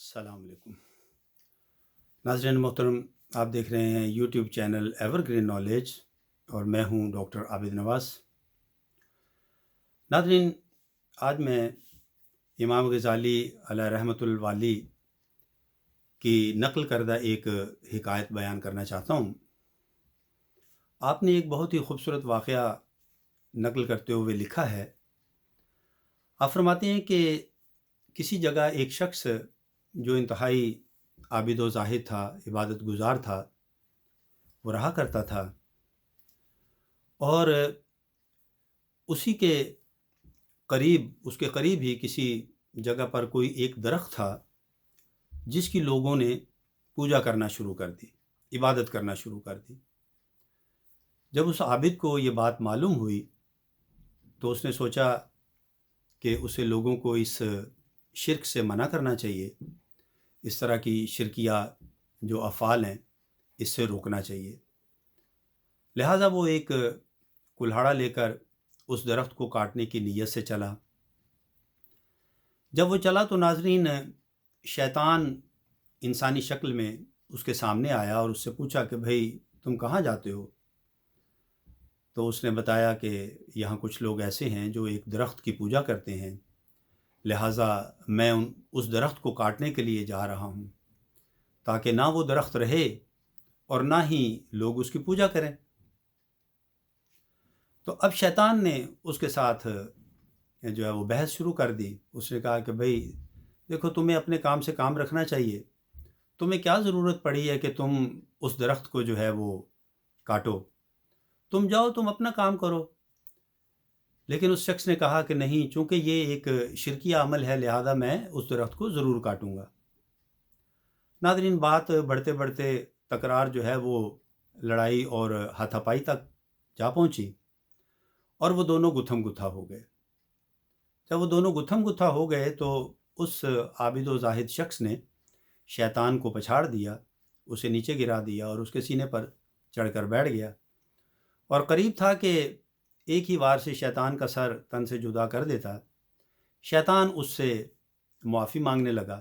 السلام علیکم ناظرین محترم، آپ دیکھ رہے ہیں YouTube channel ever green knowledge اور میں ہوں ڈاکٹر عابد نواز۔ ناظرین، آج میں امام غزالی علیہ رحمۃ الوالی کی نقل کردہ ایک حکایت بیان کرنا چاہتا ہوں۔ آپ نے ایک بہت ہی خوبصورت واقعہ نقل کرتے ہوئے لکھا ہے۔ آپ فرماتے ہیں کہ کسی جگہ ایک شخص جو انتہائی عابد و زاہد تھا، عبادت گزار تھا، وہ رہا کرتا تھا، اور اسی کے اس کے قریب ہی کسی جگہ پر کوئی ایک درخت تھا جس کی لوگوں نے پوجا کرنا شروع کر دی، عبادت کرنا شروع کر دی۔ جب اس عابد کو یہ بات معلوم ہوئی تو اس نے سوچا کہ اسے لوگوں کو اس شرک سے منع کرنا چاہیے، اس طرح کی شرکیہ جو افعال ہیں اس سے روکنا چاہیے۔ لہٰذا وہ ایک کلہاڑا لے کر اس درخت کو کاٹنے کی نیت سے چلا۔ جب وہ چلا تو ناظرین، شیطان انسانی شکل میں اس کے سامنے آیا اور اس سے پوچھا کہ بھئی تم کہاں جاتے ہو؟ تو اس نے بتایا کہ یہاں کچھ لوگ ایسے ہیں جو ایک درخت کی پوجا کرتے ہیں، لہٰذا میں اس درخت کو کاٹنے کے لیے جا رہا ہوں تاکہ نہ وہ درخت رہے اور نہ ہی لوگ اس کی پوجا کریں۔ تو اب شیطان نے اس کے ساتھ جو ہے وہ بحث شروع کر دی۔ اس نے کہا کہ بھئی دیکھو، تمہیں اپنے کام سے کام رکھنا چاہیے، تمہیں کیا ضرورت پڑی ہے کہ تم اس درخت کو جو ہے وہ کاٹو؟ تم جاؤ، تم اپنا کام کرو۔ لیکن اس شخص نے کہا کہ نہیں، چونکہ یہ ایک شرکیہ عمل ہے لہذا میں اس درخت کو ضرور کاٹوں گا۔ ناظرین، بات بڑھتے بڑھتے تکرار جو ہے وہ لڑائی اور ہاتھا-پائی تک جا پہنچی اور وہ دونوں گتھم گتھا ہو گئے۔ جب وہ دونوں گتھم گتھا ہو گئے تو اس عابد و زاہد شخص نے شیطان کو پچھاڑ دیا، اسے نیچے گرا دیا اور اس کے سینے پر چڑھ کر بیٹھ گیا، اور قریب تھا کہ ایک ہی وار سے شیطان کا سر تن سے جدا کر دیتا۔ شیطان اس سے معافی مانگنے لگا۔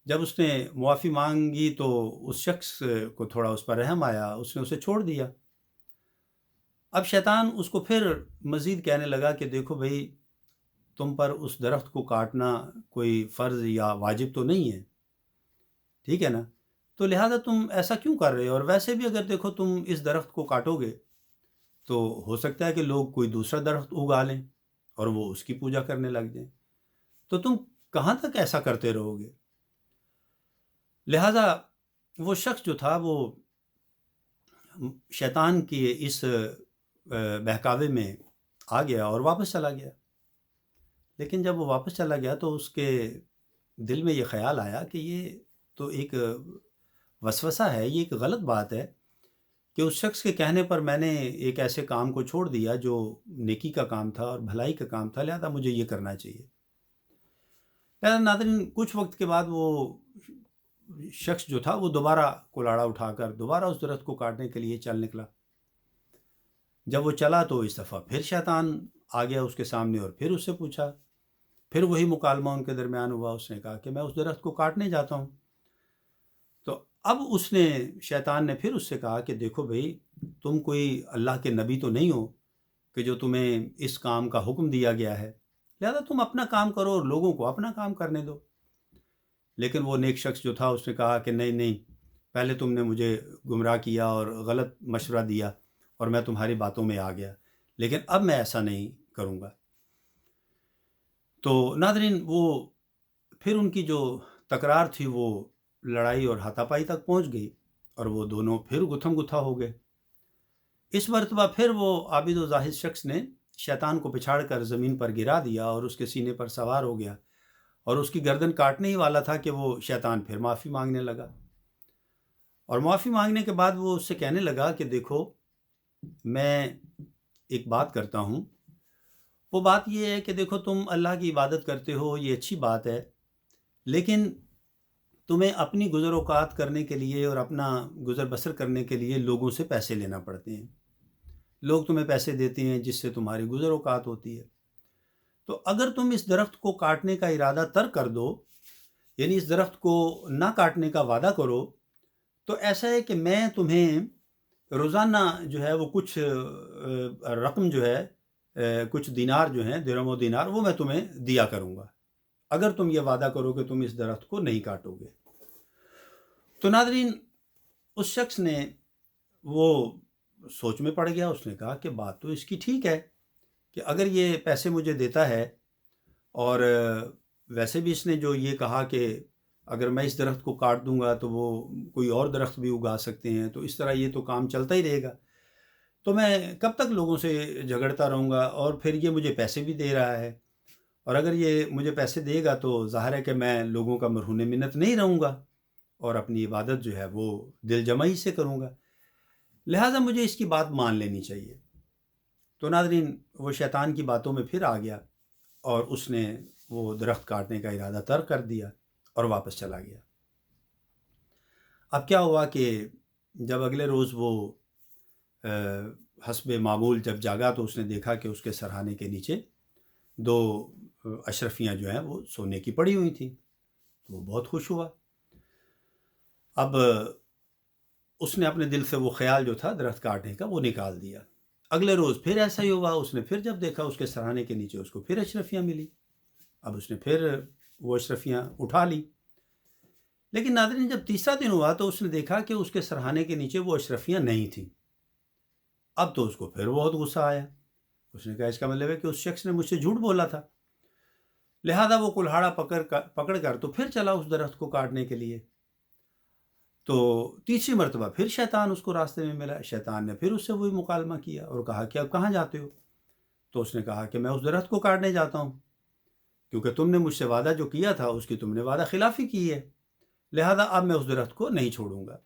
جب اس نے معافی مانگی تو اس شخص کو تھوڑا اس پر رحم آیا، اس نے اسے چھوڑ دیا۔ اب شیطان اس کو پھر مزید کہنے لگا کہ دیکھو بھئی، تم پر اس درخت کو کاٹنا کوئی فرض یا واجب تو نہیں ہے، ٹھیک ہے نا؟ تو لہٰذا تم ایسا کیوں کر رہے ہو؟ اور ویسے بھی اگر دیکھو تم اس درخت کو کاٹو گے تو ہو سکتا ہے کہ لوگ کوئی دوسرا درخت اگا لیں اور وہ اس کی پوجا کرنے لگ جائیں، تو تم کہاں تک ایسا کرتے رہو گے؟ لہٰذا وہ شخص جو تھا وہ شیطان کی اس بہکاوے میں آ گیا اور واپس چلا گیا۔ لیکن جب وہ واپس چلا گیا تو اس کے دل میں یہ خیال آیا کہ یہ تو ایک وسوسہ ہے، یہ ایک غلط بات ہے کہ اس شخص کے کہنے پر میں نے ایک ایسے کام کو چھوڑ دیا جو نیکی کا کام تھا اور بھلائی کا کام تھا، لہذا مجھے یہ کرنا چاہیے۔ لہذا ناظرین، کچھ وقت کے بعد وہ شخص جو تھا وہ دوبارہ کلاڑا اٹھا کر دوبارہ اس درخت کو کاٹنے کے لیے چل نکلا۔ جب وہ چلا تو اس دفعہ پھر شیطان آ گیا اس کے سامنے اور پھر اس سے پوچھا، پھر وہی مکالمہ ان کے درمیان ہوا۔ اس نے کہا کہ میں اس درخت کو کاٹنے جاتا ہوں۔ تو اب شیطان نے پھر اس سے کہا کہ دیکھو بھئی، تم کوئی اللہ کے نبی تو نہیں ہو کہ جو تمہیں اس کام کا حکم دیا گیا ہے، لہذا تم اپنا کام کرو اور لوگوں کو اپنا کام کرنے دو۔ لیکن وہ نیک شخص جو تھا اس نے کہا کہ نہیں، پہلے تم نے مجھے گمراہ کیا اور غلط مشورہ دیا اور میں تمہاری باتوں میں آ گیا، لیکن اب میں ایسا نہیں کروں گا۔ تو ناظرین، وہ پھر ان کی جو تکرار تھی وہ لڑائی اور ہاتھا-پائی تک پہنچ گئی اور وہ دونوں پھر گتھم گتھا ہو گئے۔ اس مرتبہ پھر وہ عابد و زاہد شخص نے شیطان کو پچھاڑ کر زمین پر گرا دیا اور اس کے سینے پر سوار ہو گیا، اور اس کی گردن کاٹنے ہی والا تھا کہ وہ شیطان پھر معافی مانگنے لگا۔ اور معافی مانگنے کے بعد وہ اس سے کہنے لگا کہ دیکھو، میں ایک بات کرتا ہوں، وہ بات یہ ہے کہ دیکھو، تم اللہ کی عبادت کرتے ہو، یہ اچھی بات ہے، لیکن تمہیں اپنی گزر اوقات کرنے کے لیے اور اپنا گزر بسر کرنے کے لیے لوگوں سے پیسے لینا پڑتے ہیں۔ لوگ تمہیں پیسے دیتے ہیں جس سے تمہاری گزر اوقات ہوتی ہے۔ تو اگر تم اس درخت کو کاٹنے کا ارادہ ترک کر دو یعنی اس درخت کو نہ کاٹنے کا وعدہ کرو تو ایسا ہے کہ میں تمہیں روزانہ جو ہے وہ کچھ رقم جو ہے کچھ دینار جو ہیں درہم و دینار وہ میں تمہیں دیا کروں گا اگر تم یہ وعدہ کرو کہ تم اس درخت کو نہیں کاٹو گے۔ تو ناظرین اس شخص نے وہ سوچ میں پڑ گیا، اس نے کہا کہ بات تو اس کی ٹھیک ہے کہ اگر یہ پیسے مجھے دیتا ہے اور ویسے بھی اس نے جو یہ کہا کہ اگر میں اس درخت کو کاٹ دوں گا تو وہ کوئی اور درخت بھی اگا سکتے ہیں، تو اس طرح یہ تو کام چلتا ہی رہے گا، تو میں کب تک لوگوں سے جھگڑتا رہوں گا، اور پھر یہ مجھے پیسے بھی دے رہا ہے، اور اگر یہ مجھے پیسے دے گا تو ظاہر ہے کہ میں لوگوں کا مرہون منت نہیں رہوں گا اور اپنی عبادت جو ہے وہ دل جمعی سے کروں گا، لہٰذا مجھے اس کی بات مان لینی چاہیے۔ تو ناظرین وہ شیطان کی باتوں میں پھر آ گیا اور اس نے وہ درخت کاٹنے کا ارادہ ترک کر دیا اور واپس چلا گیا۔ اب کیا ہوا کہ جب اگلے روز وہ حسب معمول جب جاگا تو اس نے دیکھا کہ اس کے سرہانے کے نیچے 2 اشرفیاں جو ہیں وہ سونے کی پڑی ہوئی تھیں، وہ بہت خوش ہوا۔ اب اس نے اپنے دل سے وہ خیال جو تھا درخت کاٹنے کا وہ نکال دیا۔ اگلے روز پھر ایسا ہی ہوا، اس نے پھر جب دیکھا اس کے سرہانے کے نیچے اس کو پھر اشرفیاں ملی، اب اس نے پھر وہ اشرفیاں اٹھا لی، لیکن ناظرین جب تیسرا دن ہوا تو اس نے دیکھا کہ اس کے سرہانے کے نیچے وہ اشرفیاں نہیں تھیں۔ اب تو اس کو پھر بہت غصہ آیا، اس نے کہا اس کا مطلب ہے کہ اس شخص نے مجھ سے جھوٹ بولا تھا، لہذا وہ کلہاڑا پکڑ کر تو پھر چلا اس درخت کو کاٹنے کے لیے۔ تو تیسری مرتبہ پھر شیطان اس کو راستے میں ملا، شیطان نے پھر اس سے وہی مکالمہ کیا اور کہا کہ اب کہاں جاتے ہو؟ تو اس نے کہا کہ میں اس درخت کو کاٹنے جاتا ہوں، کیونکہ تم نے مجھ سے وعدہ جو کیا تھا اس کی تم نے وعدہ خلافی کی ہے، لہذا اب میں اس درخت کو نہیں چھوڑوں گا۔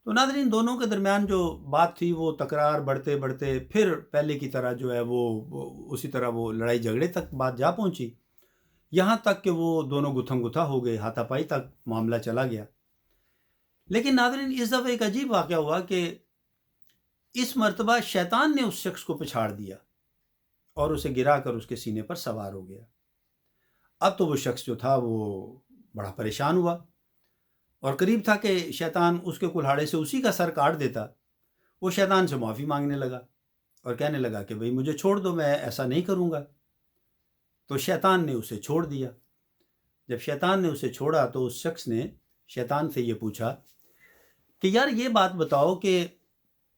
تو ناظرین دونوں کے درمیان جو بات تھی وہ تکرار بڑھتے بڑھتے پھر پہلے کی طرح جو ہے وہ اسی طرح وہ لڑائی جھگڑے تک بات جا پہنچی، یہاں تک کہ وہ دونوں گتھم گتھا ہو گئے، ہاتھا پائی تک معاملہ چلا گیا۔ لیکن ناظرین اس دفعہ ایک عجیب واقعہ ہوا کہ اس مرتبہ شیطان نے اس شخص کو پچھاڑ دیا اور اسے گرا کر اس کے سینے پر سوار ہو گیا۔ اب تو وہ شخص جو تھا وہ بڑا پریشان ہوا اور قریب تھا کہ شیطان اس کے کلہاڑے سے اسی کا سر کاٹ دیتا۔ وہ شیطان سے معافی مانگنے لگا اور کہنے لگا کہ بھئی مجھے چھوڑ دو، میں ایسا نہیں کروں گا۔ تو شیطان نے اسے چھوڑ دیا۔ جب شیطان نے اسے چھوڑا تو اس شخص نے شیطان سے یہ پوچھا کہ یار یہ بات بتاؤ کہ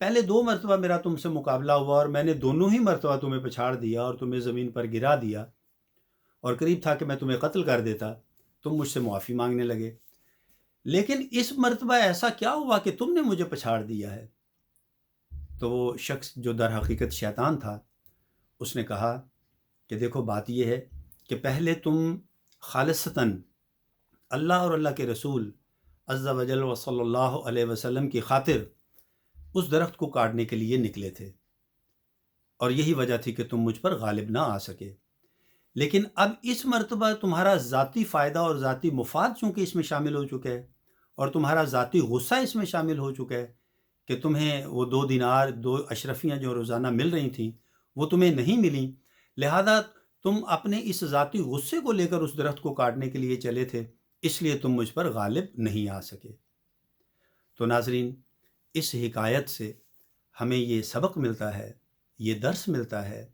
پہلے 2 مرتبہ میرا تم سے مقابلہ ہوا اور میں نے دونوں ہی مرتبہ تمہیں پچھاڑ دیا اور تمہیں زمین پر گرا دیا اور قریب تھا کہ میں تمہیں قتل کر دیتا، تم مجھ سے معافی مانگنے لگے، لیکن اس مرتبہ ایسا کیا ہوا کہ تم نے مجھے پچھاڑ دیا ہے؟ تو وہ شخص جو در حقیقت شیطان تھا اس نے کہا کہ دیکھو بات یہ ہے کہ پہلے تم خالصتاً اللہ اور اللہ کے رسول عز و جل و صلی اللہ علیہ وسلم کی خاطر اس درخت کو کاٹنے کے لیے نکلے تھے اور یہی وجہ تھی کہ تم مجھ پر غالب نہ آ سکے، لیکن اب اس مرتبہ تمہارا ذاتی فائدہ اور ذاتی مفاد چونکہ اس میں شامل ہو چکا ہے اور تمہارا ذاتی غصہ اس میں شامل ہو چکا ہے کہ تمہیں وہ 2 دینار 2 اشرفیاں جو روزانہ مل رہی تھیں وہ تمہیں نہیں ملیں، لہذا تم اپنے اس ذاتی غصے کو لے کر اس درخت کو کاٹنے کے لیے چلے تھے، اس لیے تم مجھ پر غالب نہیں آ سکے۔ تو ناظرین اس حکایت سے ہمیں یہ سبق ملتا ہے، یہ درس ملتا ہے،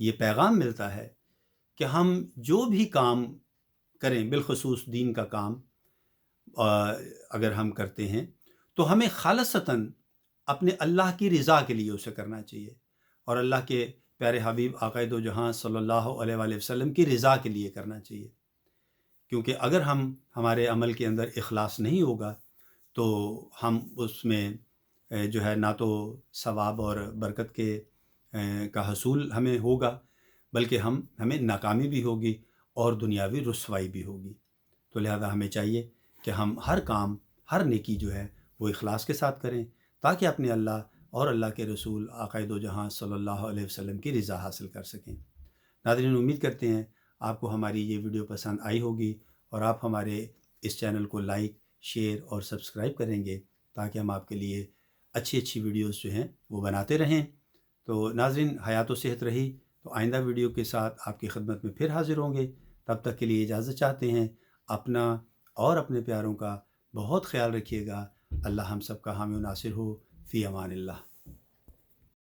یہ پیغام ملتا ہے کہ ہم جو بھی کام کریں، بالخصوص دین کا کام اگر ہم کرتے ہیں تو ہمیں خالصتاً اپنے اللہ کی رضا کے لیے اسے کرنا چاہیے اور اللہ کے پیارے حبیب آقا دو جہاں صلی اللہ علیہ وآلہ وسلم کی رضا کے لیے کرنا چاہیے، کیونکہ اگر ہمارے عمل کے اندر اخلاص نہیں ہوگا تو ہم اس میں جو ہے نہ تو ثواب اور برکت کا حصول ہمیں ہوگا بلکہ ہمیں ناکامی بھی ہوگی اور دنیاوی رسوائی بھی ہوگی۔ تو لہذا ہمیں چاہیے کہ ہم ہر کام ہر نیکی جو ہے وہ اخلاص کے ساتھ کریں تاکہ اپنے اللہ اور اللہ کے رسول آقا دو جہاں صلی اللہ علیہ وسلم کی رضا حاصل کر سکیں۔ ناظرین امید کرتے ہیں آپ کو ہماری یہ ویڈیو پسند آئی ہوگی اور آپ ہمارے اس چینل کو لائک شیئر اور سبسکرائب کریں گے تاکہ ہم آپ کے لیے اچھی ویڈیوز جو ہیں وہ بناتے رہیں۔ تو ناظرین حیات و صحت رہی تو آئندہ ویڈیو کے ساتھ آپ کی خدمت میں پھر حاضر ہوں گے، تب تک کے لیے اجازت چاہتے ہیں۔ اپنا اور اپنے پیاروں کا بہت خیال رکھیے گا۔ اللہ ہم سب کا حامی و ناصر ہو۔ فی امان اللہ۔